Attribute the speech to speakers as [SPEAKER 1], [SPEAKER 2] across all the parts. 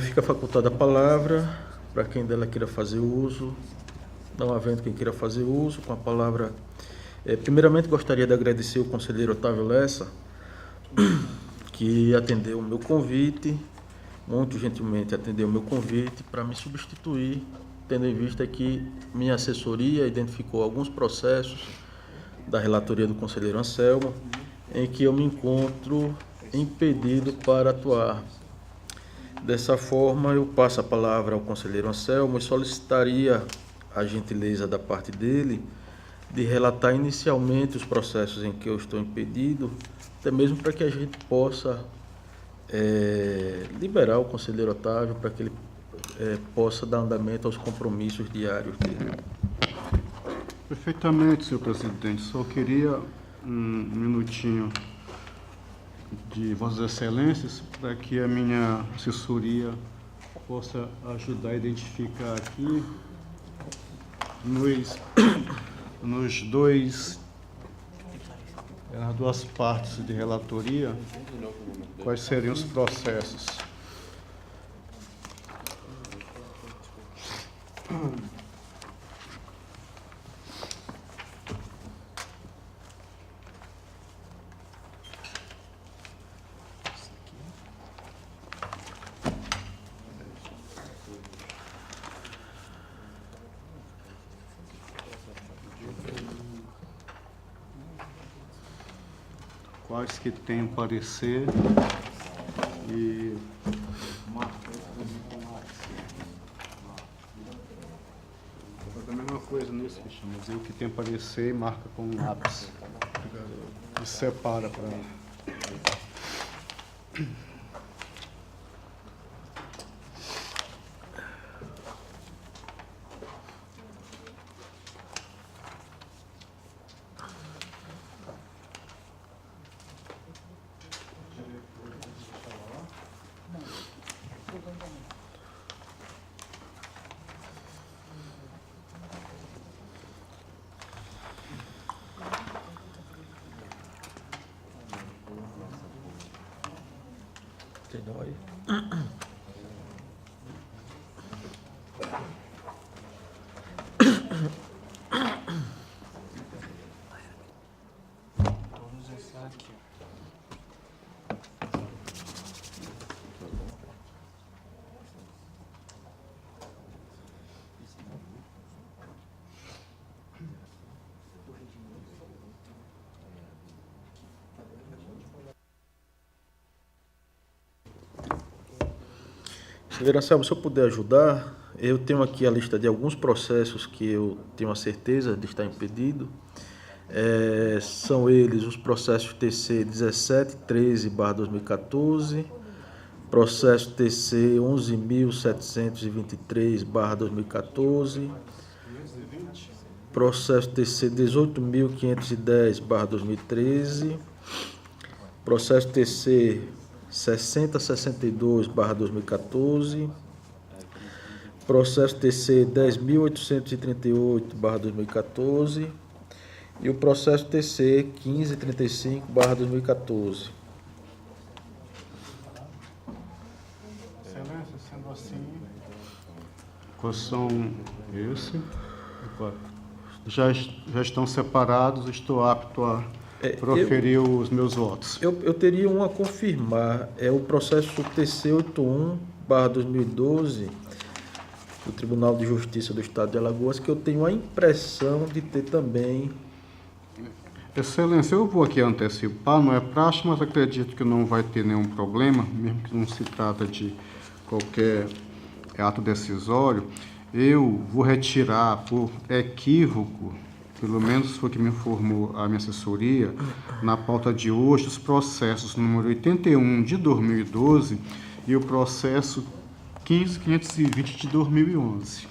[SPEAKER 1] Fica facultada a palavra para quem dela queira fazer uso. Não havendo quem queira fazer uso, com a palavra. Primeiramente, gostaria de agradecer o conselheiro Otávio Lessa, que atendeu o meu convite, muito gentilmente atendeu o meu convite para me substituir, tendo em vista que minha assessoria identificou alguns processos da relatoria do conselheiro Anselmo, em que eu me encontro impedido para atuar. Dessa forma, eu passo a palavra ao conselheiro Anselmo e solicitaria a gentileza da parte dele de relatar inicialmente os processos em que eu estou impedido, até mesmo para que a gente possa liberar o conselheiro Otávio para que ele possa dar andamento aos compromissos diários dele.
[SPEAKER 2] Perfeitamente, senhor presidente. Só queria um minutinho de Vossas Excelências para que a minha assessoria possa ajudar a identificar aqui nas duas partes de relatoria quais seriam os processos. Quais que têm parecer e a mesma coisa nisso, mas o que tem parecer e marca com um lápis e separa para
[SPEAKER 1] Entendeu aí? Conselheiro Anselmo, se eu puder ajudar, eu tenho aqui a lista de alguns processos que eu tenho a certeza de estar impedido. São eles os processos TC 1713/2014, processo TC 11.723/2014, processo TC 18.510/2013, processo TC 6062/2014, processo TC 10.838/2014 e o processo TC 1535/2014.
[SPEAKER 2] Excelência, sendo assim, quais são esse? Já estão separados, estou apto a proferir os meus votos.
[SPEAKER 1] Eu teria um a confirmar, é o processo TC 81/2012 do Tribunal de Justiça do Estado de Alagoas, que eu tenho a impressão de ter também.
[SPEAKER 2] Excelência, eu vou aqui antecipar, não é praxe, mas acredito que não vai ter nenhum problema, mesmo que não se trata de qualquer ato decisório. Eu vou retirar por equívoco, pelo menos foi o que me informou a minha assessoria, na pauta de hoje, os processos número 81 de 2012 e o processo 15.520 de 2011.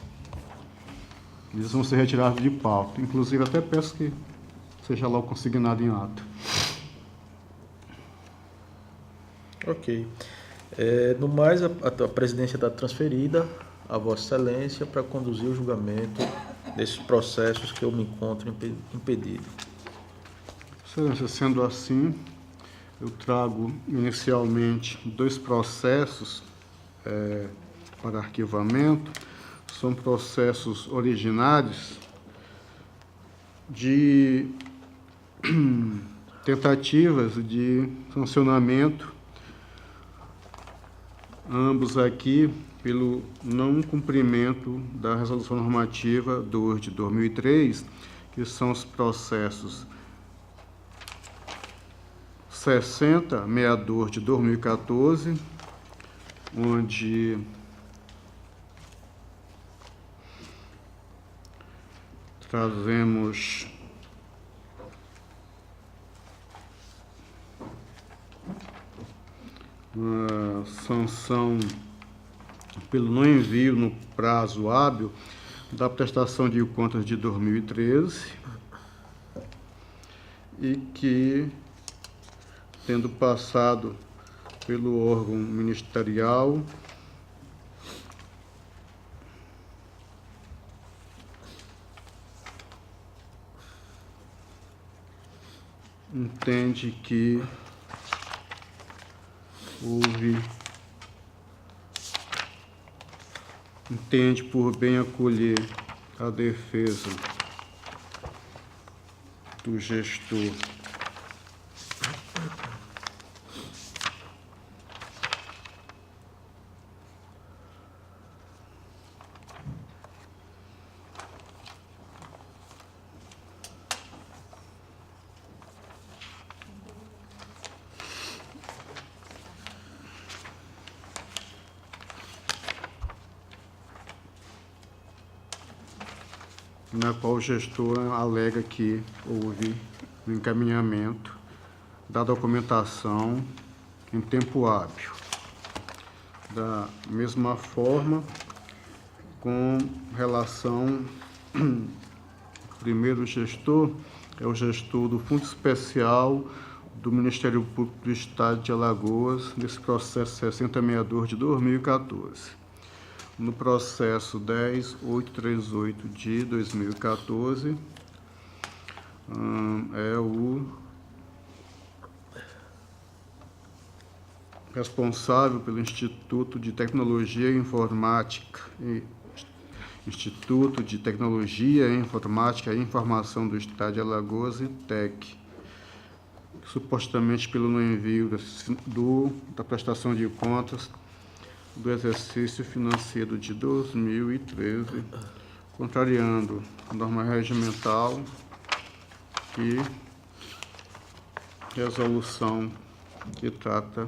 [SPEAKER 2] Eles vão ser retirados de pauta. Inclusive, até peço que seja logo consignado em ato.
[SPEAKER 1] Ok. No mais, a presidência está transferida a Vossa Excelência para conduzir o julgamento desses processos que eu me encontro impedido.
[SPEAKER 2] Excelência, sendo assim, eu trago inicialmente dois processos para arquivamento são processos originários de tentativas de sancionamento, ambos aqui pelo não cumprimento da Resolução Normativa 2 de 2003, que são os processos 6062 de 2014, onde trazemos uma sanção pelo não envio no prazo hábil da prestação de contas de 2013 e que, tendo passado pelo órgão ministerial, entende que entende por bem acolher a defesa do gestor na qual o gestor alega que houve o encaminhamento da documentação em tempo hábil. Da mesma forma, com relação ao primeiro gestor, é o gestor do Fundo Especial do Ministério Público do Estado de Alagoas, nesse processo 6062 de 2014. No processo 10838 de 2014, é o responsável pelo Instituto de Tecnologia e Informática e Informação do Estado de Alagoas, ITEC, supostamente pelo não envio da prestação de contas do exercício financeiro de 2013, contrariando a norma regimental e resolução que trata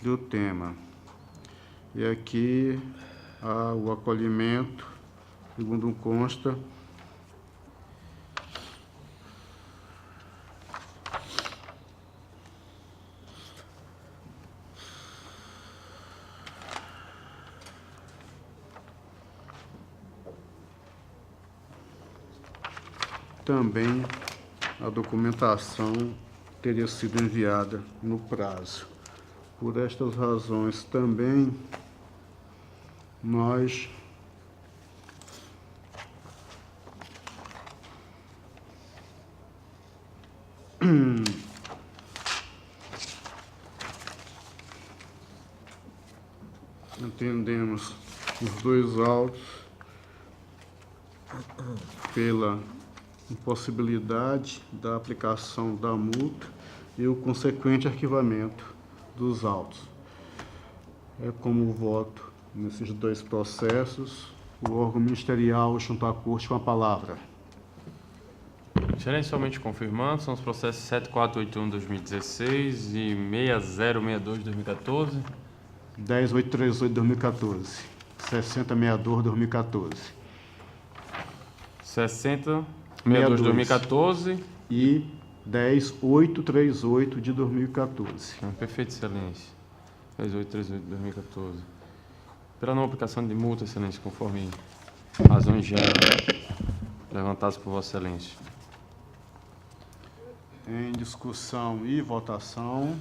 [SPEAKER 2] do tema. E aqui há o acolhimento, segundo consta, também a documentação teria sido enviada no prazo. Por estas razões também nós entendemos os dois autos pela impossibilidade da aplicação da multa e o consequente arquivamento dos autos. É como voto nesses dois processos, o órgão ministerial junto à Corte com a palavra.
[SPEAKER 3] Excelência, somente confirmando, são os processos 7481-2016 e 6062-2014.
[SPEAKER 2] 10838-2014, 6062-2014.
[SPEAKER 3] 6062-2014
[SPEAKER 2] e 10838 de 2014.
[SPEAKER 3] Perfeito, excelência. 10838-2014. Pela não aplicação de multa, excelência, conforme razões já levantadas por vossa excelência.
[SPEAKER 2] Em discussão e votação,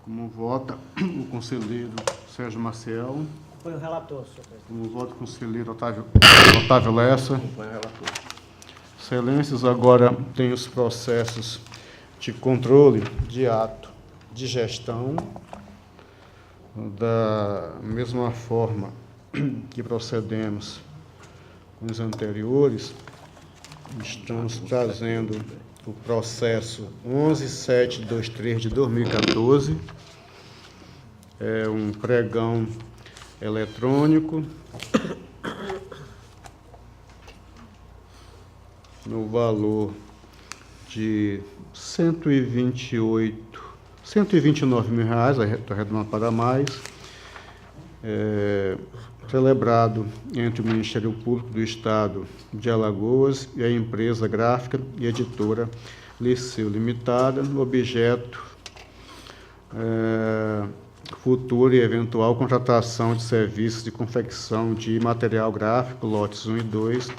[SPEAKER 2] como vota o conselheiro Sérgio Maciel.
[SPEAKER 4] Foi o relator, senhor presidente.
[SPEAKER 2] Como vota o conselheiro Otávio Lessa.
[SPEAKER 1] Foi o relator.
[SPEAKER 2] Excelências, agora tem os processos de controle de ato de gestão, Da mesma forma que procedemos com os anteriores, estamos trazendo o processo 11723 de 2014, é um pregão eletrônico no valor de R$ 129 mil, estou arredondando para mais, celebrado entre o Ministério Público do Estado de Alagoas e a empresa gráfica e editora Liceu Limitada, no objeto futura e eventual contratação de serviços de confecção de material gráfico, lotes 1 e 2,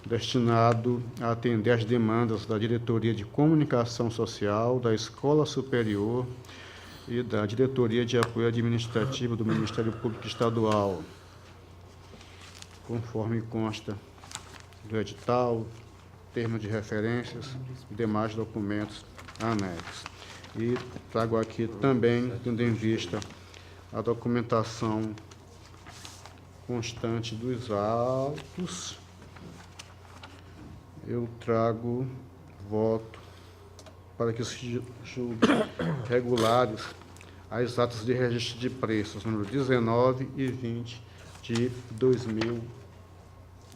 [SPEAKER 2] destinado a atender às demandas da Diretoria de Comunicação Social, da Escola Superior e da Diretoria de Apoio Administrativo do Ministério Público Estadual, conforme consta do edital, termo de referências e demais documentos anexos. E trago aqui também, tendo em vista a documentação constante dos autos, eu trago voto para que se julgue regulares as atas de registro de preços, número 19 e 20 de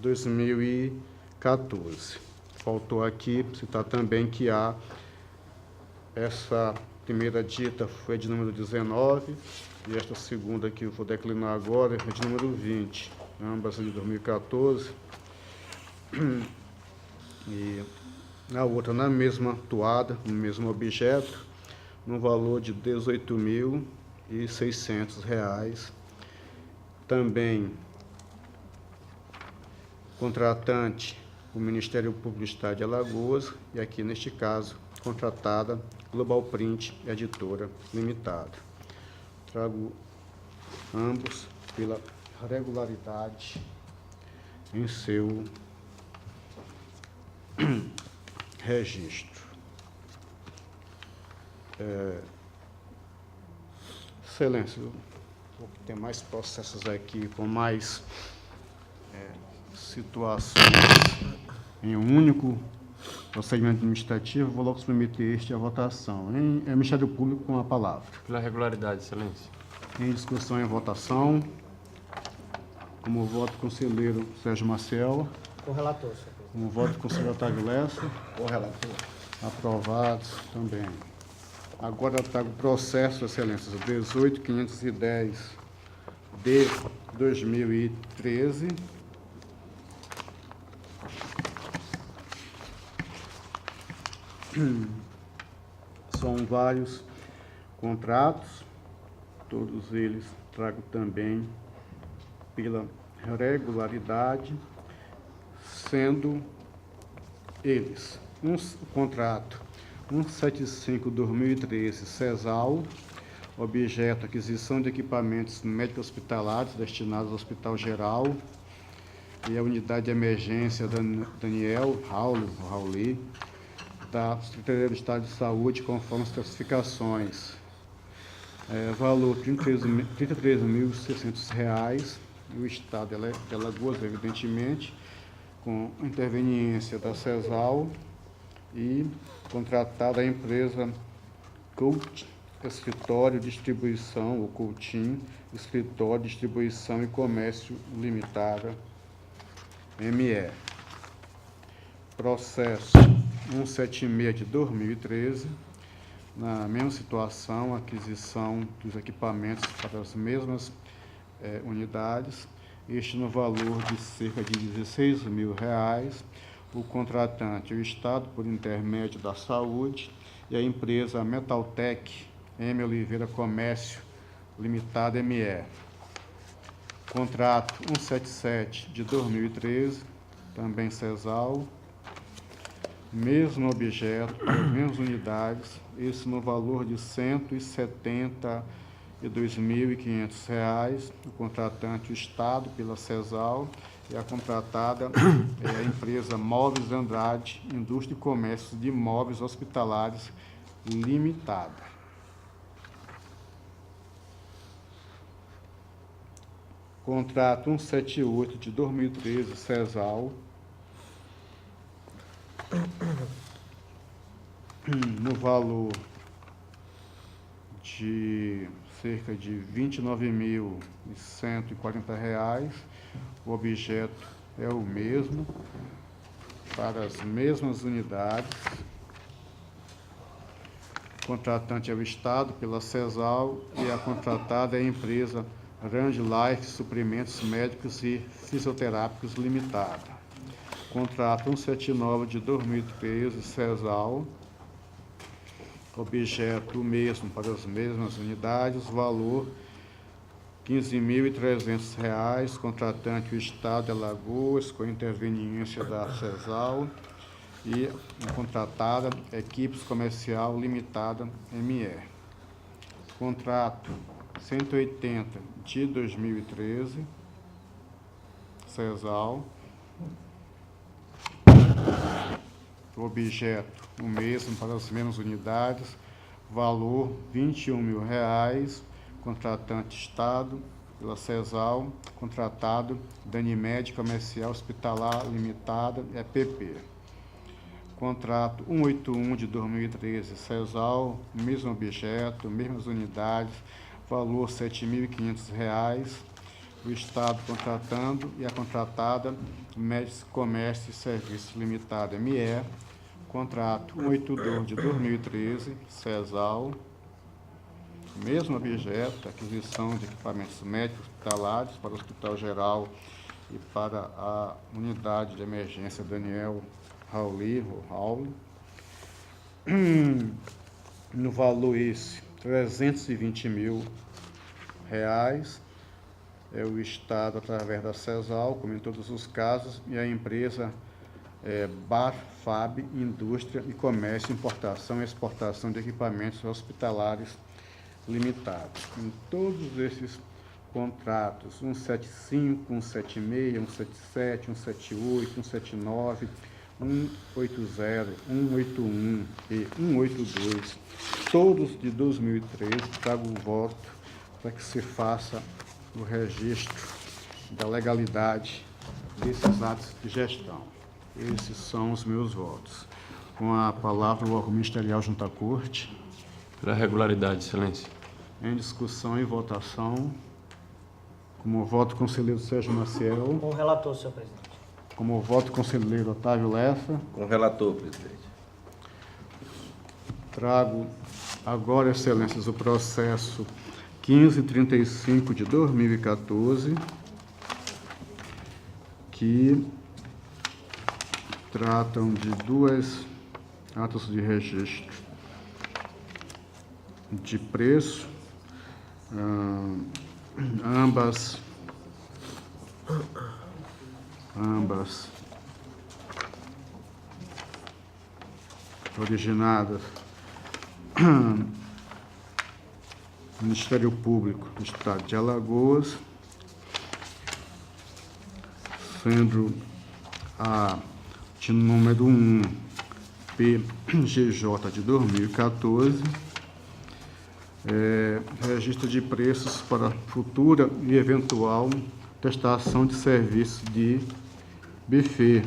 [SPEAKER 2] 2014. Faltou aqui citar também que essa primeira dita foi de número 19 e esta segunda que eu vou declinar agora é de número 20, ambas de 2014. E a outra na mesma toada, no mesmo objeto, no valor de R$ 18.600. Também contratante, o Ministério Público do Estado de Alagoas, e aqui neste caso, contratada Global Print Editora Limitada. Trago ambos pela regularidade em seu registro. Excelência, tem mais processos aqui com mais situações em um único procedimento administrativo, vou logo submeter este à votação. Ministério Público, com a palavra.
[SPEAKER 3] Pela regularidade, Excelência.
[SPEAKER 2] Em discussão e votação, como voto conselheiro Sérgio Maciel.
[SPEAKER 4] Com o relator, senhor presidente.
[SPEAKER 2] Como voto conselheiro Otávio Lessa.
[SPEAKER 4] Com o relator.
[SPEAKER 2] Aprovados também. Agora eu trago o processo, Excelências, 18.510 de 2013. São vários contratos, todos eles trago também pela regularidade, sendo eles um contrato 175/2013 CESAL, objeto aquisição de equipamentos médico-hospitalares destinados ao Hospital Geral e a unidade de emergência Daniel Rauli, da Secretaria do Estado de Saúde, conforme as classificações. Valor R$ 33.600, e o Estado de Alagoas, evidentemente, com interveniência da CESAL e contratada a empresa Coach Escritório Distribuição, ou Coutin, Escritório Distribuição e Comércio Limitada, ME. Processo 176 de 2013, na mesma situação, aquisição dos equipamentos para as mesmas unidades, este no valor de cerca de R$ 16.000, o contratante, o Estado, por intermédio da Saúde, e a empresa Metaltec M. Oliveira Comércio Limitada, ME. Contrato 177 de 2013, também CESAL, mesmo objeto, as mesmas unidades, isso no valor de R$ 172.500, o contratante, o Estado, pela CESAL, e a contratada é a empresa Móveis Andrade, Indústria e Comércio de Móveis Hospitalares Limitada. Contrato 178 de 2013, CESAL, no valor de cerca de R$ 29.140. O objeto é o mesmo, para as mesmas unidades. O contratante é o Estado, pela CESAL, e a contratada é a empresa Range Life Suprimentos Médicos e Fisioterápicos Limitada. Contrato 179 de 2013, CESAL. Objeto o mesmo para as mesmas unidades. Valor R$ 15.300. Contratante o Estado de Alagoas, com interveniência da CESAL. E a contratada Equipes Comercial Limitada, ME. Contrato 180 de 2013, CESAL. Objeto o mesmo para as mesmas unidades. Valor R$ 21.000. Contratante Estado, pela CESAL. Contratado Danimed Comercial Hospitalar Limitada, EPP. Contrato 181 de 2013, CESAL, mesmo objeto, mesmas unidades, valor R$ 7.500. O Estado contratando e a contratada Médicos Comércio e Serviços Limitada, ME. Contrato 182 de 2013, CESAL, mesmo objeto, aquisição de equipamentos médicos hospitalares para o Hospital Geral e para a Unidade de Emergência Daniel Rauli, no valor esse, R$ 320.000. É o Estado, através da CESAL, como em todos os casos, e a empresa Barfab Indústria e Comércio, Importação e Exportação de Equipamentos Hospitalares Limitados. Em todos esses contratos, 175, 176, 177, 178, 179, 180, 181 e 182, todos de 2013, trago o voto para que se faça o registro da legalidade desses atos de gestão. Esses são os meus votos. Com a palavra, o órgão ministerial junto à Corte.
[SPEAKER 3] Pela regularidade, Excelência.
[SPEAKER 2] Em discussão e votação. Como voto, conselheiro Sérgio Maciel.
[SPEAKER 4] Com o relator, senhor presidente.
[SPEAKER 2] Como voto, conselheiro Otávio Lessa.
[SPEAKER 5] Com o relator, presidente.
[SPEAKER 2] Trago agora, Excelências, o processo 1535 de 2014, que tratam de duas atos de registro de preço, ambas originadas do Ministério Público do Estado de Alagoas, sendo a de número 1 PGJ de 2014, registro de preços para futura e eventual prestação de serviço de buffet,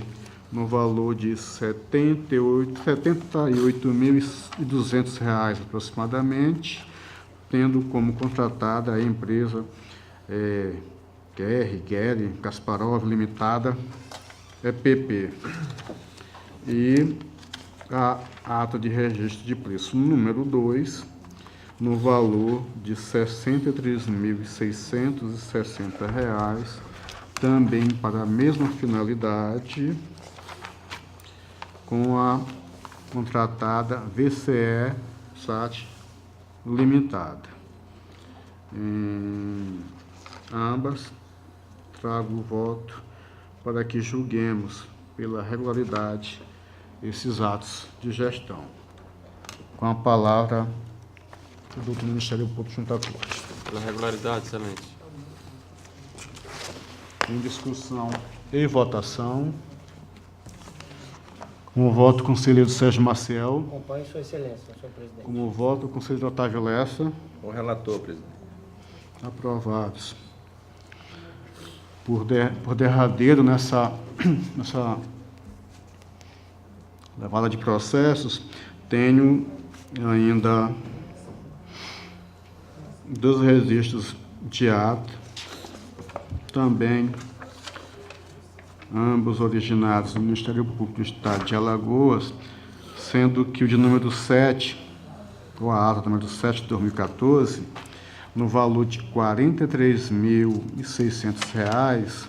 [SPEAKER 2] no valor de R$ 78.200 aproximadamente, tendo como contratada a empresa Guerri Kasparov Limitada, EPP. E a ata de registro de preço número 2, no valor de R$ 63.660, também para a mesma finalidade, com a contratada VCE SAT Limitada. Em ambas, trago o voto para que julguemos pela regularidade esses atos de gestão. Com a palavra, o doutor Ministério Público junto à Corte.
[SPEAKER 3] Pela regularidade, Excelência.
[SPEAKER 2] Em discussão e votação. Com o voto, conselheiro Sérgio Maciel.
[SPEAKER 4] Acompanhe sua excelência, senhor presidente.
[SPEAKER 2] Com o voto, conselheiro Otávio Lessa.
[SPEAKER 5] Com o relator, presidente.
[SPEAKER 2] Aprovados. por derradeiro nessa levada de processos, tenho ainda 2 registros de ata, também ambos originados do Ministério Público do Estado de Alagoas, sendo que o de número 7, ou a ata número 7 de 2014, no valor de R$ 43.600,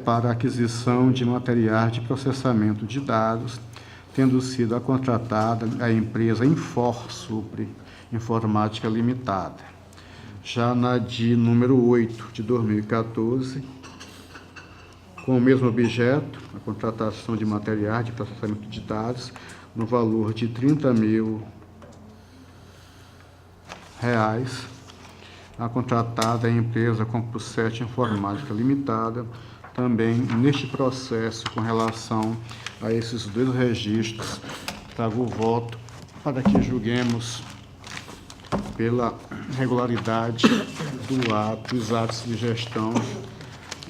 [SPEAKER 2] para aquisição de materiais de processamento de dados, tendo sido contratada a empresa Inforsupre Informática Limitada. Já na de número 8 de 2014, com o mesmo objeto, a contratação de materiais de processamento de dados, no valor de R$ 30.000, a contratada é a empresa Compusset Informática Limitada, também neste processo com relação a esses 2 registros, trago o voto para que julguemos pela regularidade do ato, dos atos de gestão,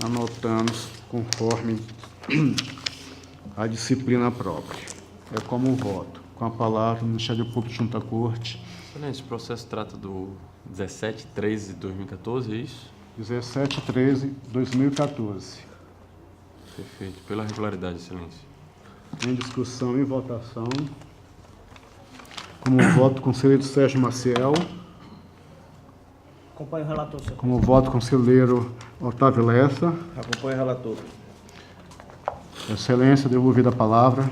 [SPEAKER 2] anotamos conforme a disciplina própria. É como voto. Com a palavra, o Ministério Público junto à Corte.
[SPEAKER 3] Excelência, o processo trata do 17/13/2014, é isso?
[SPEAKER 2] 17/13/2014.
[SPEAKER 3] Perfeito. Pela regularidade, excelência.
[SPEAKER 2] Em discussão e votação. Como voto, conselheiro Sérgio Maciel.
[SPEAKER 4] Acompanhe o relator, senhor
[SPEAKER 2] Como voto, conselheiro Otávio Lessa.
[SPEAKER 1] Acompanhe o relator.
[SPEAKER 2] Excelência, devolvida a palavra.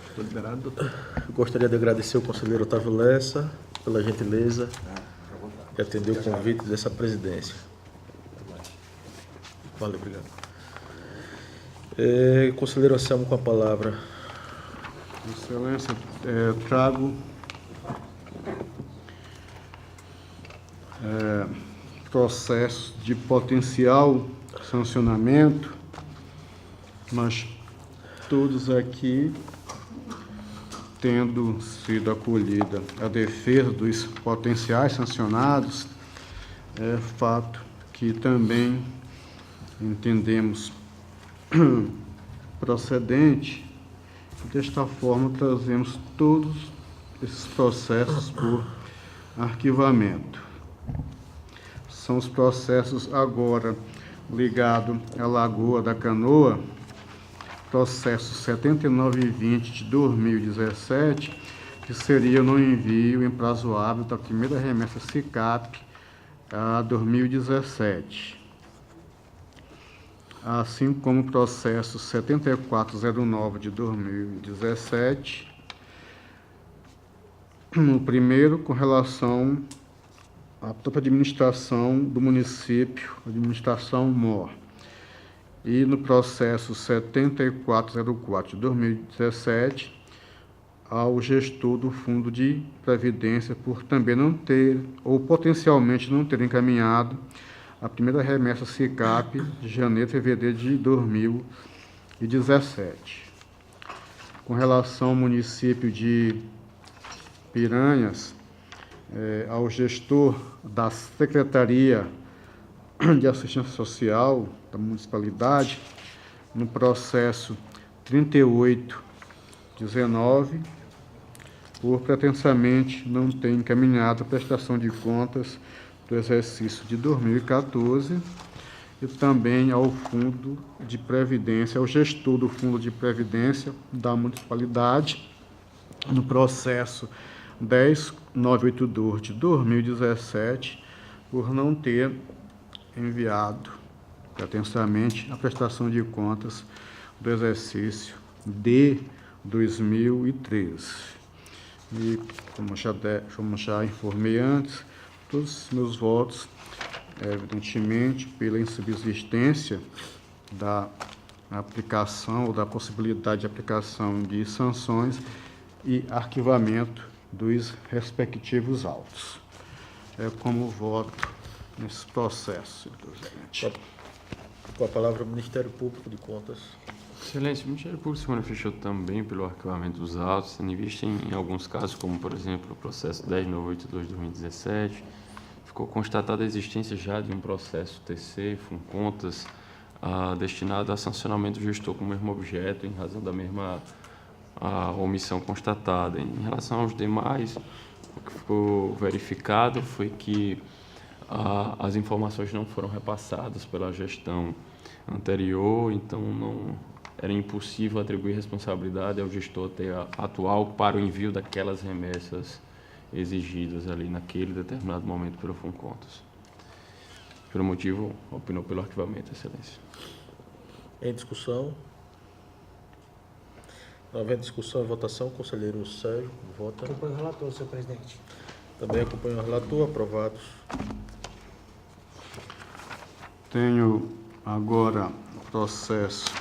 [SPEAKER 1] Estou liberado, doutor. Eu gostaria de agradecer ao conselheiro Otávio Lessa pela gentileza de atender o convite dessa presidência. Valeu, obrigado. Conselheiro Anselmo, com a palavra.
[SPEAKER 2] Excelência, trago processo de potencial sancionamento, mas todos aqui tendo sido acolhida a defesa dos potenciais sancionados, é fato que também entendemos procedente. Desta forma, trazemos todos esses processos por arquivamento. São os processos agora ligados à Lagoa da Canoa, processo 7920 de 2017, que seria no envio em prazo hábil da primeira remessa SICAP a 2017. Assim como o processo 7409 de 2017, no primeiro com relação à própria administração do município, administração MOR, e no processo 7404 de 2017, ao gestor do Fundo de Previdência por também não ter, ou potencialmente não ter encaminhado a primeira remessa SICAP de janeiro e fevereiro de 2017. Com relação ao município de Piranhas, ao gestor da Secretaria de Assistência Social da municipalidade, no processo 3819, por pretensamente não ter encaminhado a prestação de contas do exercício de 2014, e também ao Fundo de Previdência, ao gestor do Fundo de Previdência da municipalidade, no processo 10982 de 2017, por não ter enviado pretensamente a prestação de contas do exercício de 2013. E, como já informei antes, todos os meus votos, evidentemente, pela insubsistência da aplicação ou da possibilidade de aplicação de sanções e arquivamento dos respectivos autos. Como voto nesse processo, senhor presidente.
[SPEAKER 1] Com a palavra, o Ministério Público de Contas.
[SPEAKER 3] Excelência, o Ministério Público se manifestou também pelo arquivamento dos autos, tendo em vista em alguns casos, como, por exemplo, o processo 10982 de 2017, ficou constatada a existência já de um processo TC, Funcontas, destinado a sancionamento do gestor com o mesmo objeto, em razão da mesma omissão constatada. Em relação aos demais, o que ficou verificado foi que as informações não foram repassadas pela gestão anterior, então não era impossível atribuir responsabilidade ao gestor atual para o envio daquelas remessas exigidas ali naquele determinado momento pelo Funcontas. Pelo motivo, opinou pelo arquivamento, Excelência.
[SPEAKER 1] Em discussão? Não havendo discussão e votação, conselheiro Sérgio, vota.
[SPEAKER 4] Acompanho o relator, senhor presidente.
[SPEAKER 1] Também acompanho o relator, aprovados.
[SPEAKER 2] Tenho agora o processo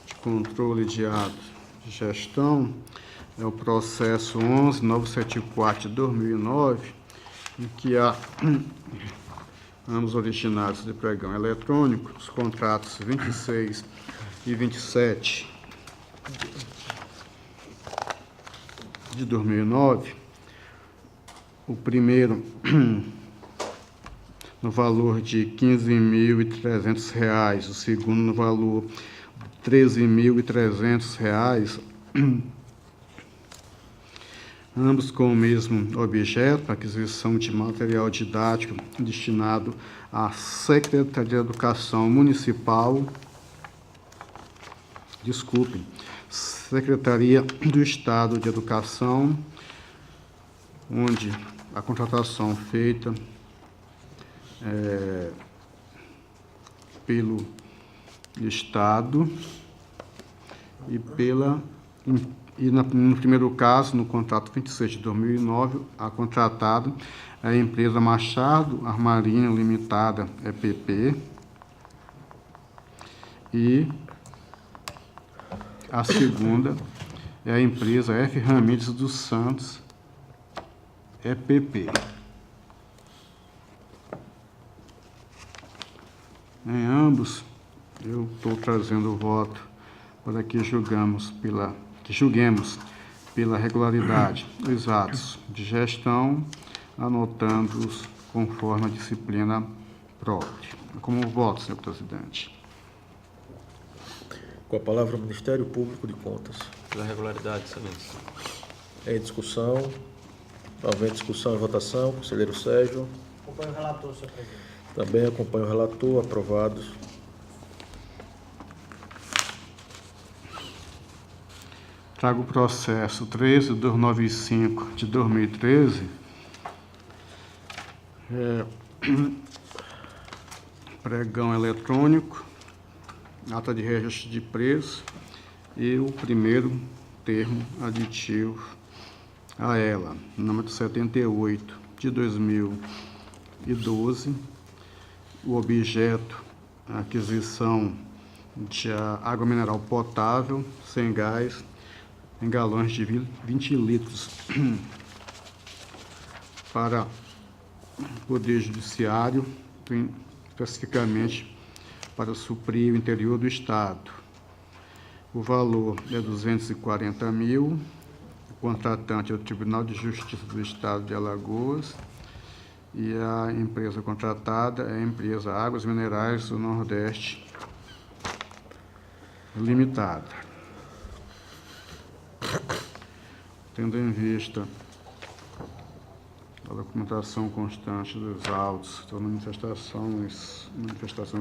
[SPEAKER 2] de controle de atos de gestão, é o processo 11974 de 2009, em que há ambos originados de pregão eletrônico, os contratos 26 e 27 de 2009, o primeiro no valor de R$ 15.300, o segundo no valor de R$ 13.300, ambos com o mesmo objeto, aquisição de material didático destinado à Secretaria de Educação Municipal, Secretaria do Estado de Educação, onde a contratação feita pelo Estado no primeiro caso, no contrato 26 de 2009, a contratada é a empresa Machado Armarinho Limitada, EPP, e a segunda é a empresa F. Ramírez dos Santos, EPP. Em ambos, eu estou trazendo o voto para que julguemos pela regularidade dos atos de gestão, anotando-os conforme a disciplina própria. Como voto, senhor presidente.
[SPEAKER 1] Com a palavra o Ministério Público de Contas.
[SPEAKER 3] Pela regularidade, Excelência.
[SPEAKER 1] Em discussão? Não havendo discussão e votação, conselheiro Sérgio.
[SPEAKER 4] Acompanho o relator, senhor presidente.
[SPEAKER 1] Também acompanho o relator, aprovados.
[SPEAKER 2] Trago o processo 13295 de 2013, pregão eletrônico, ata de registro de preço e o primeiro termo aditivo a ela, número 78 de 2012, o objeto, a aquisição de água mineral potável, sem gás, em galões de 20 litros, para o Poder Judiciário, especificamente para suprir o interior do Estado. O valor é 240 mil, o contratante é o Tribunal de Justiça do Estado de Alagoas, e a empresa contratada é a empresa Águas Minerais do Nordeste Limitada. Tendo em vista a documentação constante dos autos, das manifestações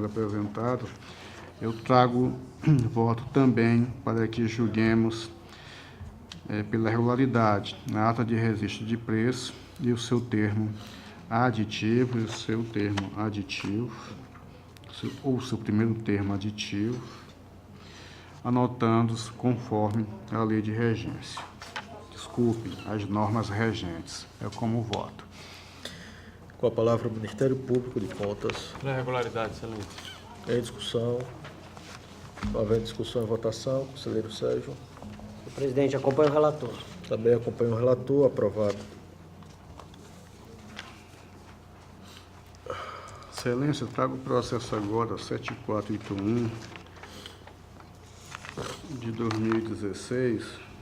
[SPEAKER 2] apresentadas, eu trago voto também para que julguemos pela regularidade na ata de registro de preço e o seu termo aditivo, ou seu primeiro termo aditivo, anotando-os conforme a lei de regência. Desculpe, as normas regentes. É como voto.
[SPEAKER 1] Com a palavra o Ministério Público de Contas.
[SPEAKER 3] Pela regularidade, Excelência.
[SPEAKER 1] Em discussão? Não havendo discussão e votação, conselheiro Sérgio.
[SPEAKER 4] Senhor presidente, acompanho o relator.
[SPEAKER 1] Também acompanho o relator, aprovado.
[SPEAKER 2] Excelência, eu trago o processo agora 7481 de 2016.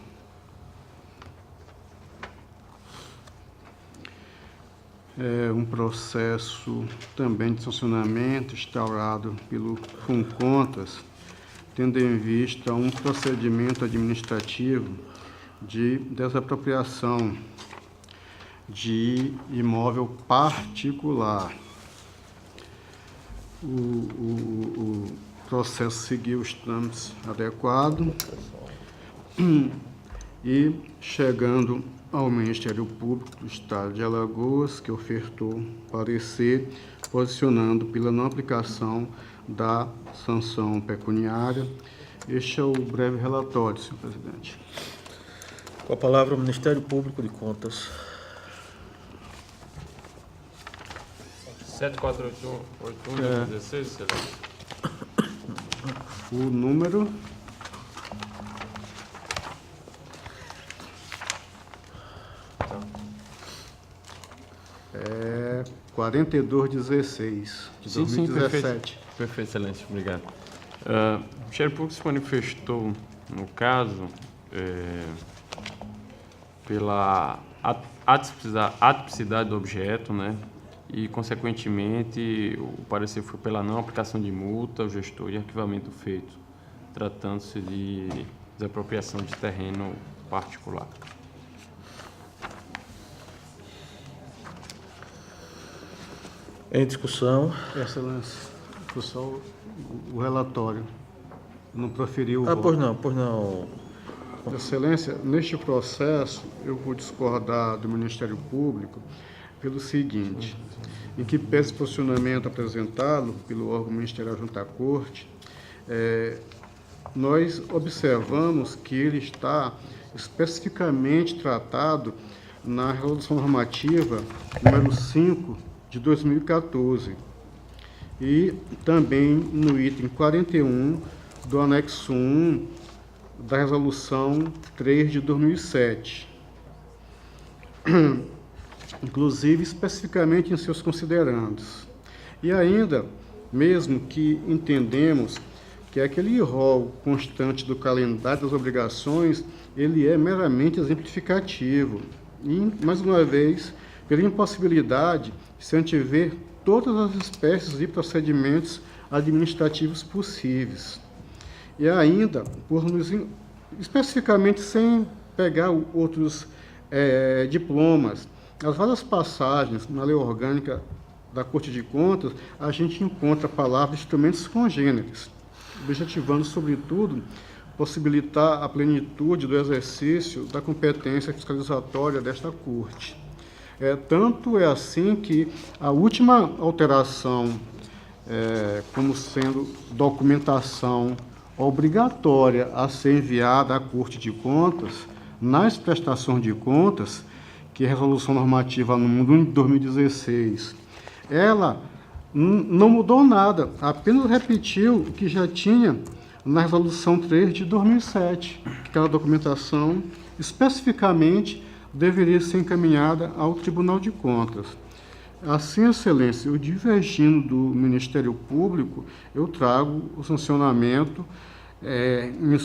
[SPEAKER 2] um processo também de sancionamento instaurado pelo FUNCONTAS, tendo em vista um procedimento administrativo de desapropriação de imóvel particular. O processo seguiu os trâmites adequados e, chegando ao Ministério Público do Estado de Alagoas, que ofertou parecer posicionando pela não aplicação da sanção pecuniária. Este é o breve relatório, senhor presidente.
[SPEAKER 1] Com a palavra o Ministério Público de Contas.
[SPEAKER 3] 7481-2016, excelência.
[SPEAKER 2] O número é 4216 de
[SPEAKER 3] Sim,
[SPEAKER 2] 2017.
[SPEAKER 3] Perfeito, excelência, obrigado. O Ministério Público se manifestou, no caso, pela atipicidade do objeto, né? E, consequentemente, o parecer foi pela não aplicação de multa ao gestor e arquivamento feito, tratando-se de desapropriação de terreno particular.
[SPEAKER 1] Em discussão.
[SPEAKER 2] Excelência, foi só o relatório. Não proferiu o voto.
[SPEAKER 1] Pois não.
[SPEAKER 2] Excelência, neste processo, eu vou discordar do Ministério Público pelo seguinte: em que pese o posicionamento apresentado pelo órgão ministerial junto à Corte, nós observamos que ele está especificamente tratado na Resolução Normativa número 5 de 2014 e também no item 41 do anexo 1 da Resolução 3 de 2007. Inclusive especificamente em seus considerandos. E ainda, mesmo que entendemos que aquele rol constante do calendário das obrigações, ele é meramente exemplificativo. E, mais uma vez, pela impossibilidade de se antever todas as espécies e procedimentos administrativos possíveis. E ainda, especificamente sem pegar outros diplomas, as várias passagens na lei orgânica da Corte de Contas, a gente encontra a palavra instrumentos congêneres, objetivando, sobretudo, possibilitar a plenitude do exercício da competência fiscalizatória desta Corte. Tanto é assim que a última alteração, como sendo documentação obrigatória a ser enviada à Corte de Contas, nas prestações de contas, que é a Resolução Normativa número 1 de 2016, ela não mudou nada, apenas repetiu o que já tinha na Resolução 3 de 2007, que aquela documentação especificamente deveria ser encaminhada ao Tribunal de Contas. Assim, Excelência, eu divergindo do Ministério Público, eu trago o sancionamento em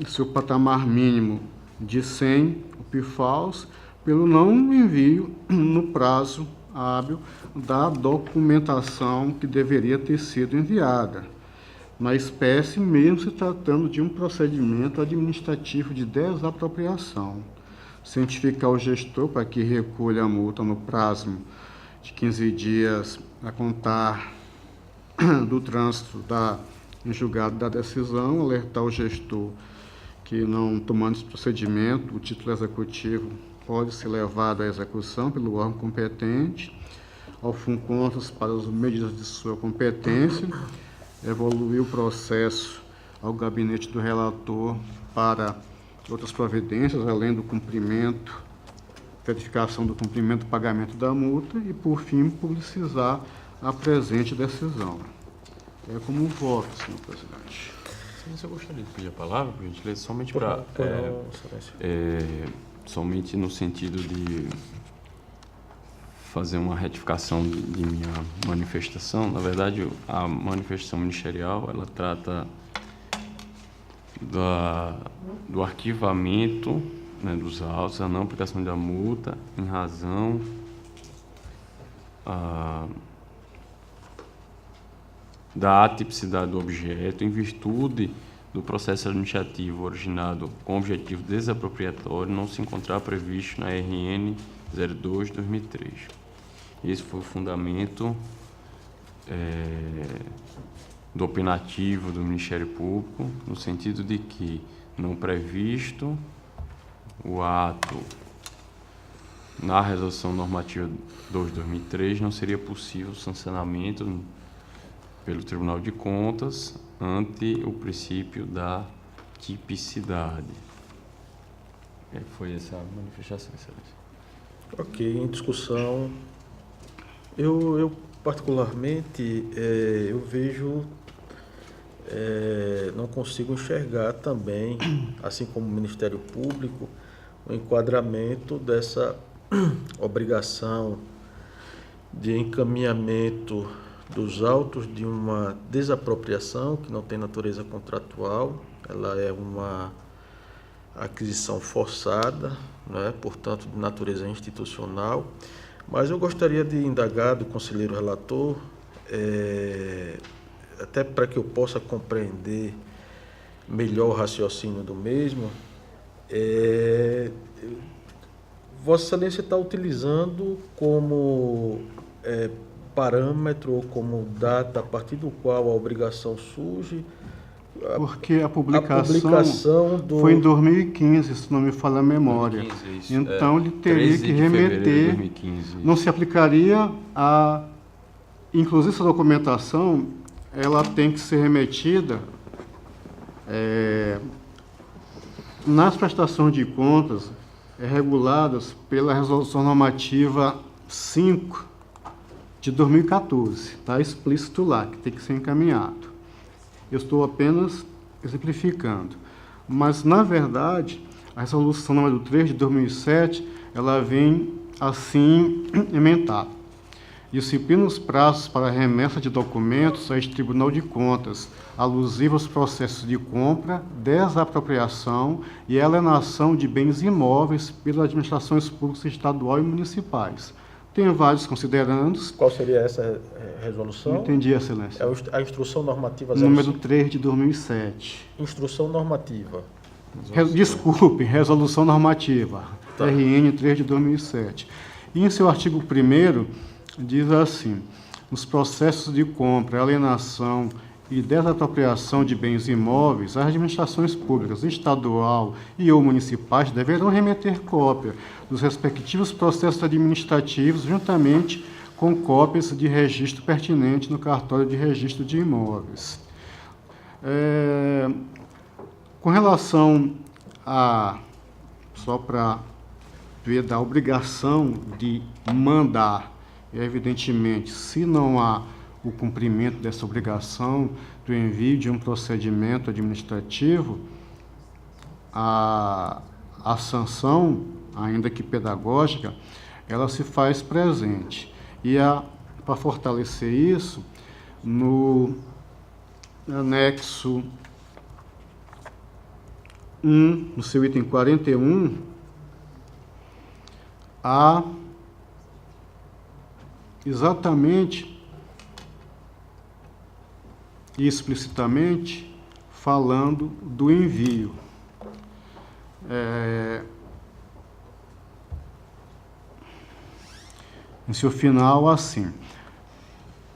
[SPEAKER 2] seu patamar mínimo de 100 PIFAUs, pelo não envio no prazo hábil da documentação que deveria ter sido enviada, na espécie, mesmo se tratando de um procedimento administrativo de desapropriação. Cientificar o gestor para que recolha a multa no prazo de 15 dias a contar do trânsito em julgado da decisão, alertar o gestor que, não tomando esse procedimento, o título executivo pode ser levado à execução pelo órgão competente, ao FUNCONTAS para as medidas de sua competência, evoluir o processo ao gabinete do relator para outras providências, além do cumprimento, verificação do cumprimento do pagamento da multa e, por fim, publicizar a presente decisão. É como voto, senhor presidente.
[SPEAKER 3] Eu gostaria de pedir a palavra, por gentileza, somente somente no sentido de fazer uma retificação de minha manifestação. Na verdade, a manifestação ministerial, ela trata do arquivamento, né, dos autos, a não aplicação da multa em razão da atipicidade do objeto em virtude do processo administrativo originado com objetivo desapropriatório não se encontrar previsto na RN 02/2003. Esse foi o fundamento do opinativo do Ministério Público, no sentido de que, não previsto o ato na Resolução Normativa 2/2003, não seria possível o sancionamento pelo Tribunal de Contas ante o princípio da tipicidade. Foi essa a manifestação, Excelência.
[SPEAKER 1] Ok, em discussão, eu particularmente, eu vejo, não consigo enxergar também, assim como o Ministério Público, o enquadramento dessa obrigação de encaminhamento dos autos de uma desapropriação que não tem natureza contratual, ela é uma aquisição forçada, né, portanto de natureza institucional, mas eu gostaria de indagar do conselheiro relator, até para que eu possa compreender melhor o raciocínio do mesmo, Vossa Excelência está utilizando como parâmetro ou como data a partir do qual a obrigação surge.
[SPEAKER 2] Porque a publicação
[SPEAKER 1] foi
[SPEAKER 2] em 2015, se não me falha a memória.
[SPEAKER 3] 2015, isso.
[SPEAKER 2] Então ele teria que remeter,
[SPEAKER 3] 2015,
[SPEAKER 2] não se aplicaria a... Inclusive essa documentação, ela tem que ser remetida nas prestações de contas reguladas pela Resolução Normativa 5 de 2014. Está explícito lá, que tem que ser encaminhado. Eu estou apenas exemplificando. Mas, na verdade, a Resolução número 3 de 2007, ela vem assim emendada. Disciplina os prazos para remessa de documentos a este Tribunal de Contas, alusivos aos processos de compra, desapropriação e alienação de bens imóveis pelas administrações públicas estadual e municipais. Tem vários considerandos.
[SPEAKER 1] Qual seria essa resolução?
[SPEAKER 2] Não entendi, Excelência.
[SPEAKER 1] É a Instrução Normativa
[SPEAKER 2] Número 3 de 2007.
[SPEAKER 1] Instrução Normativa.
[SPEAKER 2] Desculpe, Resolução Normativa,
[SPEAKER 1] Tá.
[SPEAKER 2] RN 3 de 2007. E em seu artigo 1º, diz assim: nos processos de compra, alienação e desapropriação de bens imóveis, as administrações públicas, estadual e ou municipais deverão remeter cópia dos respectivos processos administrativos, juntamente com cópias de registro pertinente no cartório de registro de imóveis. Com relação a, só para ver da obrigação de mandar, evidentemente, se não há o cumprimento dessa obrigação do envio de um procedimento administrativo, a sanção, ainda que pedagógica, ela se faz presente. E para fortalecer isso, no anexo 1, no seu item 41, há exatamente e explicitamente falando do envio. Em seu final, assim,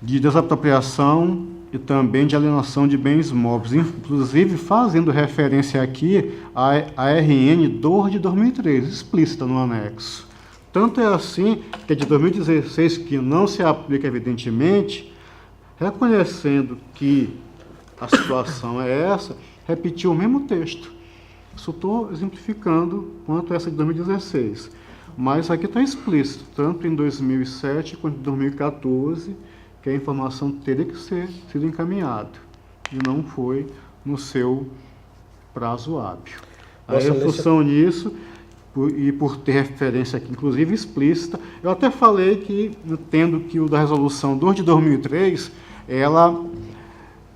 [SPEAKER 2] de desapropriação e também de alienação de bens móveis, inclusive fazendo referência aqui à RN 2 de 2003, explícita no anexo. Tanto é assim que é de 2016 que não se aplica, evidentemente, reconhecendo que a situação é essa, repetiu o mesmo texto. Só estou exemplificando quanto essa de 2016. Mas aqui está explícito, tanto em 2007 quanto em 2014, que a informação teria que ser sido encaminhada. E não foi no seu prazo hábil. Aí, em função nisso, e por ter referência aqui, inclusive explícita, eu até falei que, entendo que o da Resolução 2 de 2003, ela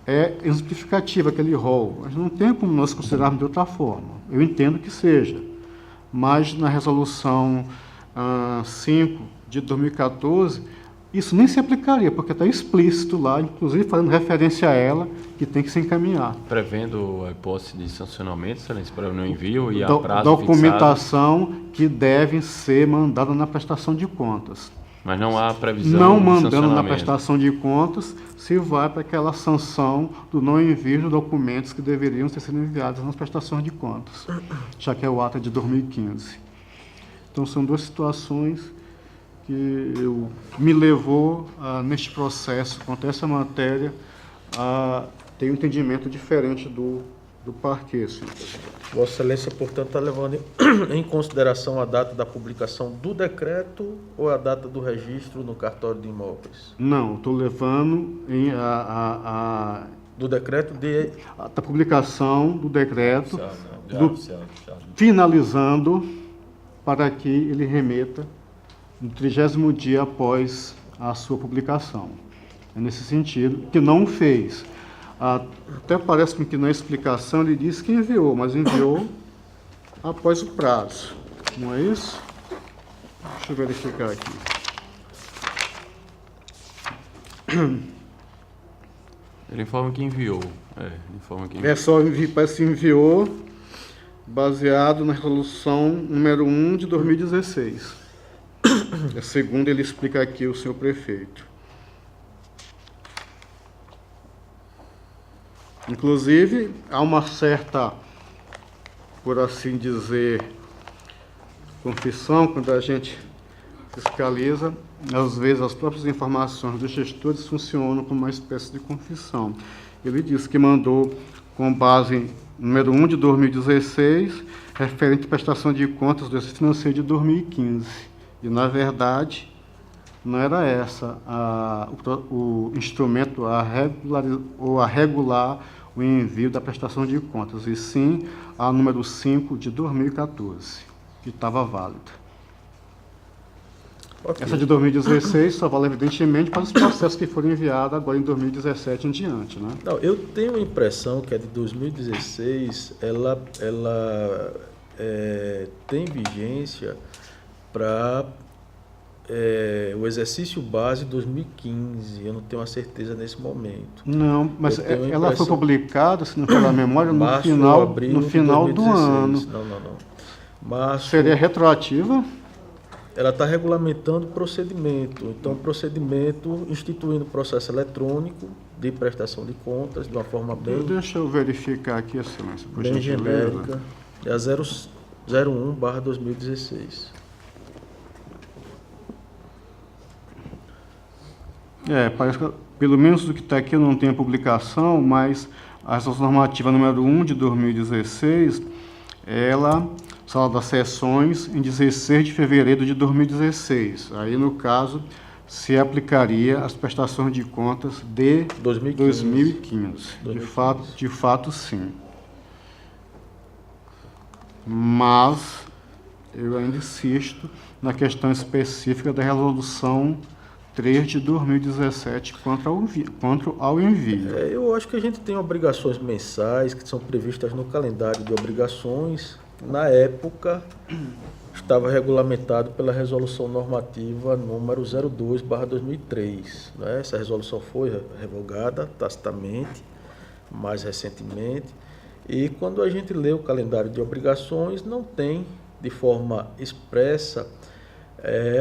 [SPEAKER 2] é exemplificativa, aquele rol. Mas não tem como nós considerarmos de outra forma. Eu entendo que seja. Mas na Resolução 5 de 2014, isso nem se aplicaria, porque está explícito lá, inclusive fazendo referência a ela, que tem que se encaminhar.
[SPEAKER 3] Prevendo a hipótese de sancionamento, excelência, para o envio e a prazo
[SPEAKER 2] documentação que deve ser mandada na prestação de contas.
[SPEAKER 3] Mas não há previsão
[SPEAKER 2] não
[SPEAKER 3] de
[SPEAKER 2] mandando na
[SPEAKER 3] sancionamento.
[SPEAKER 2] prestação de contas, se vai para aquela sanção do não envio de documentos que deveriam ter sido enviados nas prestações de contas, já que é o ato de 2015. Então, são duas situações que me levou, neste processo, quanto a essa matéria, a ter um entendimento diferente do parquê, senhor presidente.
[SPEAKER 1] Vossa Excelência, portanto, está levando em consideração a data da publicação do decreto ou a data do registro no cartório de imóveis?
[SPEAKER 2] Não, estou levando
[SPEAKER 1] Do decreto
[SPEAKER 2] da publicação do decreto,
[SPEAKER 3] Oficial.
[SPEAKER 2] finalizando para que ele remeta no 30º dia após a sua publicação. É nesse sentido que não fez. Até parece-me que na explicação ele disse que enviou, mas enviou após o prazo. Não é isso? Deixa eu verificar aqui.
[SPEAKER 3] Ele informa que enviou.
[SPEAKER 2] Parece que enviou baseado na resolução número 1 de 2016. Segundo ele explica aqui o senhor prefeito. Inclusive, há uma certa, por assim dizer, confissão quando a gente fiscaliza. Às vezes, as próprias informações dos gestores funcionam como uma espécie de confissão. Ele disse que mandou com base número 1 de 2016, referente à prestação de contas do exercício financeiro de 2015. E, na verdade, não era essa o instrumento a regular o envio da prestação de contas, e sim a número 5 de 2014, que estava válida. Okay. Essa de 2016 só vale, evidentemente, para os processos que foram enviados agora em 2017 em diante, né?
[SPEAKER 1] Não, eu tenho a impressão que a de 2016, ela tem vigência para o exercício base 2015, eu não tenho uma certeza nesse momento.
[SPEAKER 2] Não, mas ela foi publicada, se não falar a memória, no final do ano.
[SPEAKER 1] Não. Março,
[SPEAKER 2] seria retroativa?
[SPEAKER 1] Ela está regulamentando o procedimento. Então, o procedimento instituindo processo eletrônico de prestação de contas de uma forma bem...
[SPEAKER 2] Deixa eu verificar aqui, excelência, por
[SPEAKER 1] bem
[SPEAKER 2] gentileza.
[SPEAKER 1] genérica. É a 001/2016.
[SPEAKER 2] Parece que, pelo menos do que está aqui, eu não tenho publicação, mas a resolução normativa número 1 de 2016, ela sala das sessões em 16 de fevereiro de 2016. Aí, no caso, se aplicaria as prestações de contas de 2015. De fato, sim. Mas eu ainda insisto na questão específica da resolução 3 de 2017 quanto ao envio.
[SPEAKER 1] Eu acho que a gente tem obrigações mensais que são previstas no calendário de obrigações. Na época, estava regulamentado pela resolução normativa número 02/2003. Né? Essa resolução foi revogada tacitamente, mais recentemente. E quando a gente lê o calendário de obrigações, não tem de forma expressa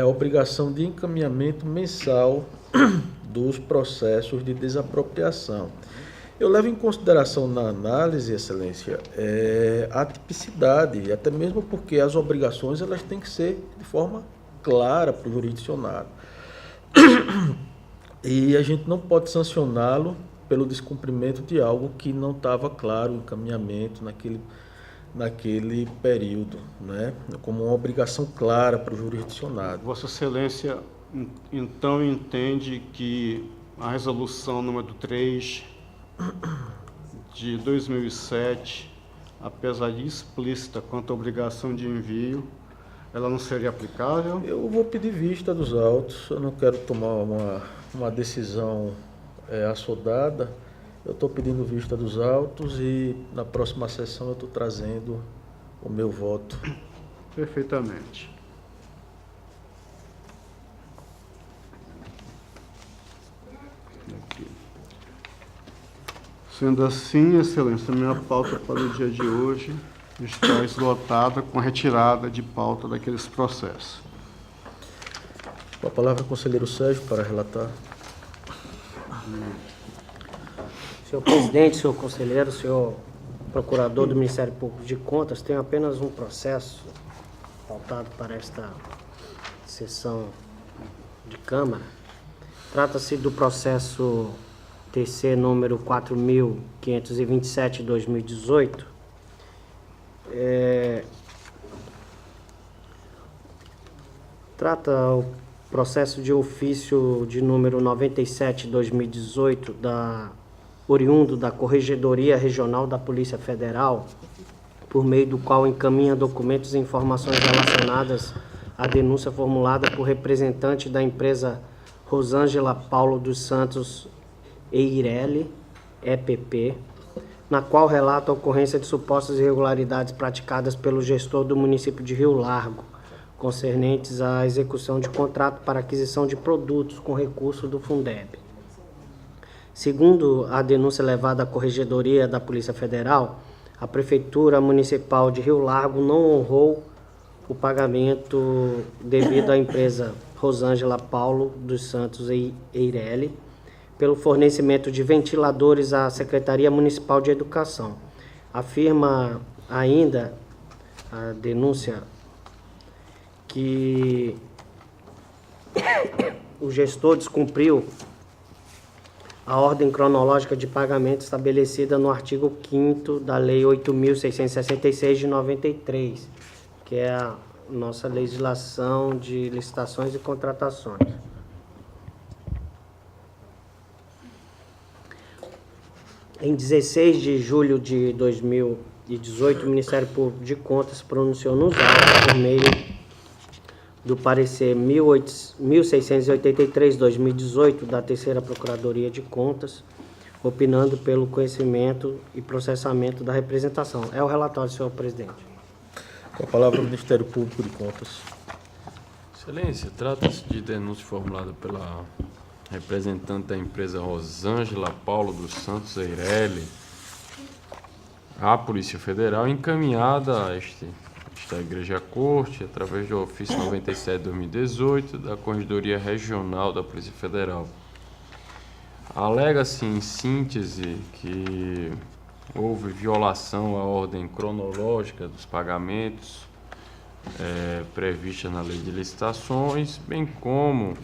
[SPEAKER 1] a obrigação de encaminhamento mensal dos processos de desapropriação. Eu levo em consideração na análise, Excelência, a tipicidade, até mesmo porque as obrigações elas têm que ser de forma clara para o jurisdicionado. E a gente não pode sancioná-lo pelo descumprimento de algo que não estava claro o encaminhamento naquele período, né? Como uma obrigação clara para o jurisdicionado.
[SPEAKER 2] Vossa Excelência, então, entende que a resolução número 3 de 2007, apesar de explícita quanto à obrigação de envio, ela não seria aplicável?
[SPEAKER 1] Eu vou pedir vista dos autos, eu não quero tomar uma decisão assodada. Eu estou pedindo vista dos autos e na próxima sessão eu estou trazendo o meu voto.
[SPEAKER 2] Perfeitamente. Sendo assim, Excelência, minha pauta para o dia de hoje está esgotada com a retirada de pauta daqueles processos.
[SPEAKER 1] Com a palavra, conselheiro Sérgio, para relatar.
[SPEAKER 4] Senhor presidente, senhor conselheiro, senhor procurador do Ministério Público de Contas, tenho apenas um processo pautado para esta sessão de Câmara. Trata-se do processo TC número 4.527/2018. Trata o processo de ofício de número 97/2018, oriundo da Corregedoria Regional da Polícia Federal, por meio do qual encaminha documentos e informações relacionadas à denúncia formulada por representante da empresa Rosângela Paulo dos Santos Eireli, EPP, na qual relata a ocorrência de supostas irregularidades praticadas pelo gestor do município de Rio Largo, concernentes à execução de contrato para aquisição de produtos com recurso do Fundeb. Segundo a denúncia levada à Corregedoria da Polícia Federal, a Prefeitura Municipal de Rio Largo não honrou o pagamento devido à empresa Rosângela Paulo dos Santos Eireli pelo fornecimento de ventiladores à Secretaria Municipal de Educação. Afirma ainda a denúncia que o gestor descumpriu a ordem cronológica de pagamento estabelecida no artigo 5º da Lei 8.666 de 93, que é a nossa legislação de licitações e contratações. Em 16 de julho de 2018, o Ministério Público de Contas pronunciou nos autos por meio do parecer 1683/2018 da Terceira Procuradoria de Contas, opinando pelo conhecimento e processamento da representação. É o relatório, senhor presidente.
[SPEAKER 1] Com a palavra, o Ministério Público de Contas.
[SPEAKER 3] Excelência, trata-se de denúncia formulada pela representante da empresa Rosângela Paulo dos Santos Eireli à Polícia Federal, encaminhada a esta Igreja Corte, através do ofício 97/2018 da Corregedoria Regional da Polícia Federal. Alega-se, em síntese, que houve violação à ordem cronológica dos pagamentos prevista na Lei de Licitações, bem como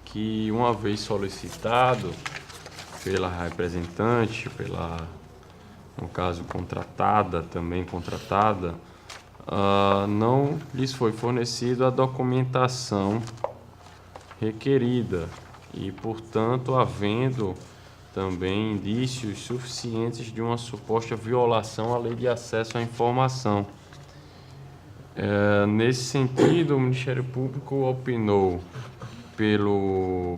[SPEAKER 3] que, uma vez solicitado pela representante, no caso também contratada, não lhes foi fornecida a documentação requerida e, portanto, havendo também indícios suficientes de uma suposta violação à Lei de Acesso à Informação. Nesse sentido, o Ministério Público opinou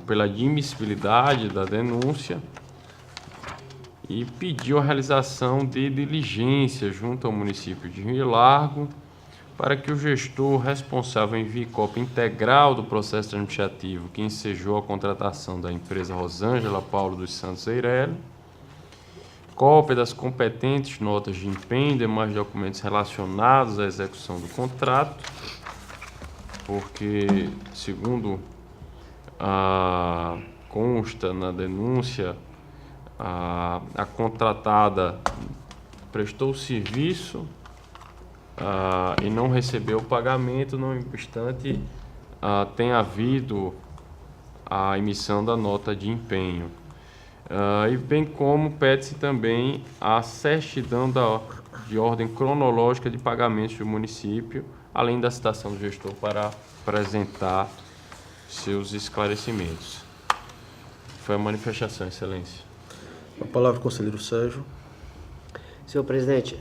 [SPEAKER 3] pela admissibilidade da denúncia e pediu a realização de diligência junto ao município de Rio Largo para que o gestor responsável envie cópia integral do processo administrativo que ensejou a contratação da empresa Rosângela Paulo dos Santos Eireli, cópia das competentes notas de empenho e demais documentos relacionados à execução do contrato, porque, segundo consta na denúncia, a contratada prestou o serviço e não recebeu o pagamento, não obstante tenha havido a emissão da nota de empenho. E bem como pede-se também a certidão de ordem cronológica de pagamentos do município, além da citação do gestor para apresentar seus esclarecimentos. Foi a manifestação, Excelência.
[SPEAKER 1] A palavra, conselheiro Sérgio.
[SPEAKER 4] Senhor presidente,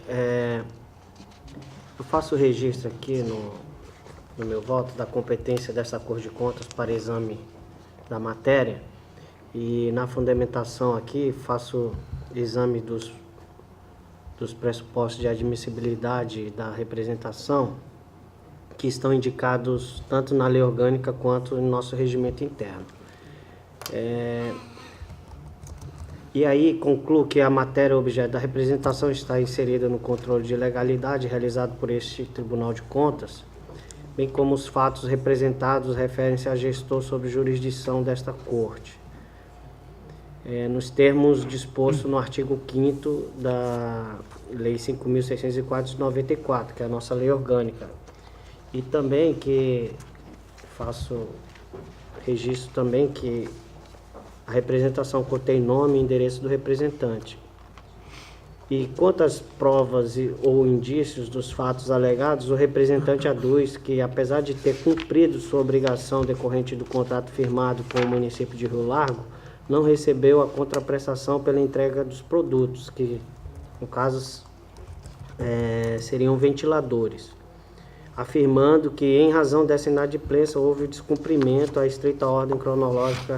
[SPEAKER 4] eu faço o registro aqui no meu voto da competência desta Corte de Contas para exame da matéria e na fundamentação aqui faço exame dos pressupostos de admissibilidade da representação que estão indicados tanto na lei orgânica quanto no nosso regimento interno. E aí concluo que a matéria objeto da representação está inserida no controle de legalidade realizado por este Tribunal de Contas, bem como os fatos representados referem-se a gestor sob jurisdição desta Corte, nos termos dispostos no artigo 5º da Lei 5.604 de 94, que é a nossa lei orgânica. E também que faço registro também que a representação contém nome e endereço do representante. E quanto às provas ou indícios dos fatos alegados, o representante aduz que, apesar de ter cumprido sua obrigação decorrente do contrato firmado com o município de Rio Largo, não recebeu a contraprestação pela entrega dos produtos, que, no caso, seriam ventiladores, afirmando que, em razão dessa inadimplência, houve descumprimento à estrita ordem cronológica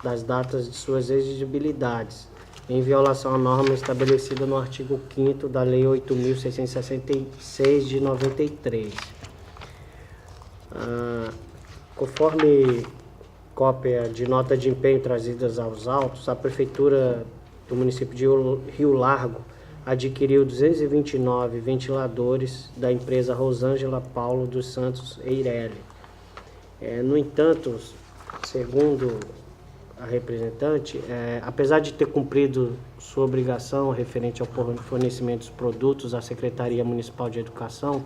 [SPEAKER 4] das datas de suas exigibilidades, em violação à norma estabelecida no artigo 5º da Lei 8.666 de 93. Conforme cópia de nota de empenho trazidas aos autos, a Prefeitura do município de Rio Largo adquiriu 229 ventiladores da empresa Rosângela Paulo dos Santos Eireli. No entanto, segundo a representante, apesar de ter cumprido sua obrigação referente ao fornecimento dos produtos à Secretaria Municipal de Educação,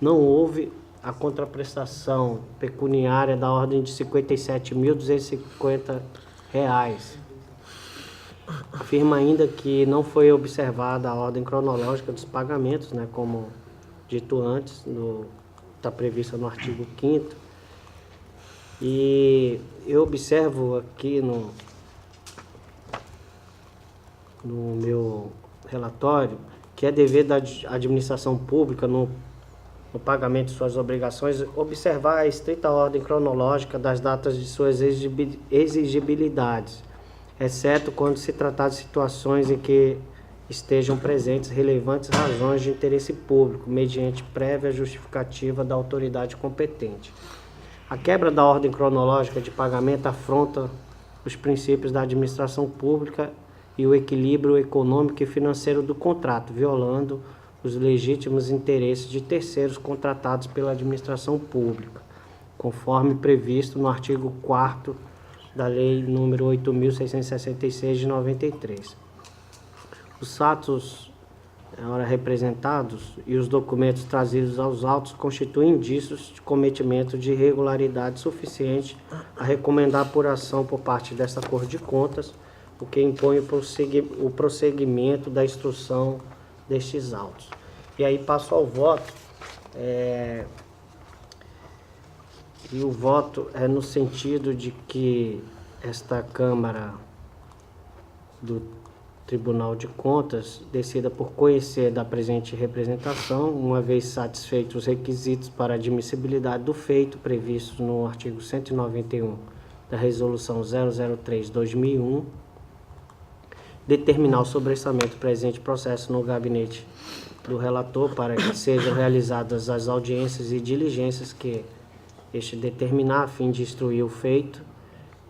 [SPEAKER 4] não houve a contraprestação pecuniária da ordem de R$ 57.250. Afirma ainda que não foi observada a ordem cronológica dos pagamentos, como dito antes, está prevista no artigo 5º. E eu observo aqui no meu relatório que é dever da administração pública, no pagamento de suas obrigações, observar a estrita ordem cronológica das datas de suas exigibilidades, exceto quando se tratar de situações em que estejam presentes relevantes razões de interesse público, mediante prévia justificativa da autoridade competente. A quebra da ordem cronológica de pagamento afronta os princípios da administração pública e o equilíbrio econômico e financeiro do contrato, violando os legítimos interesses de terceiros contratados pela administração pública, conforme previsto no artigo 4º da Lei nº 8.666 de 93. Os fatos representados e os documentos trazidos aos autos constituem indícios de cometimento de irregularidade suficiente a recomendar a apuração por parte desta Corte de Contas, o que impõe o prosseguimento da instrução destes autos. E aí passo ao voto, e o voto é no sentido de que esta Câmara do Tribunal de Contas decida por conhecer da presente representação, uma vez satisfeitos os requisitos para admissibilidade do feito previstos no artigo 191 da Resolução 003/2001, determinar o sobrestamento presente processo no gabinete do relator para que sejam realizadas as audiências e diligências que este determinar a fim de instruir o feito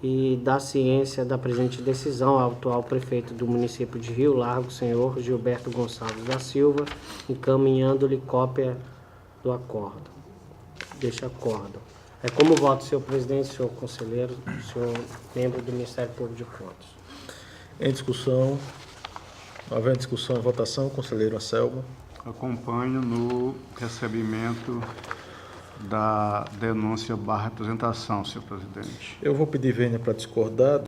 [SPEAKER 4] e dar ciência da presente decisão ao atual prefeito do município de Rio Largo, senhor Gilberto Gonçalves da Silva, encaminhando-lhe cópia do acórdão, deste acórdão. Como voto, senhor presidente, senhor conselheiro, senhor membro do Ministério Público de Contas.
[SPEAKER 1] Em discussão, havendo discussão e votação, conselheiro Anselmo.
[SPEAKER 2] Acompanho no recebimento da denúncia / representação, senhor presidente.
[SPEAKER 1] Eu vou pedir vênia para discordar.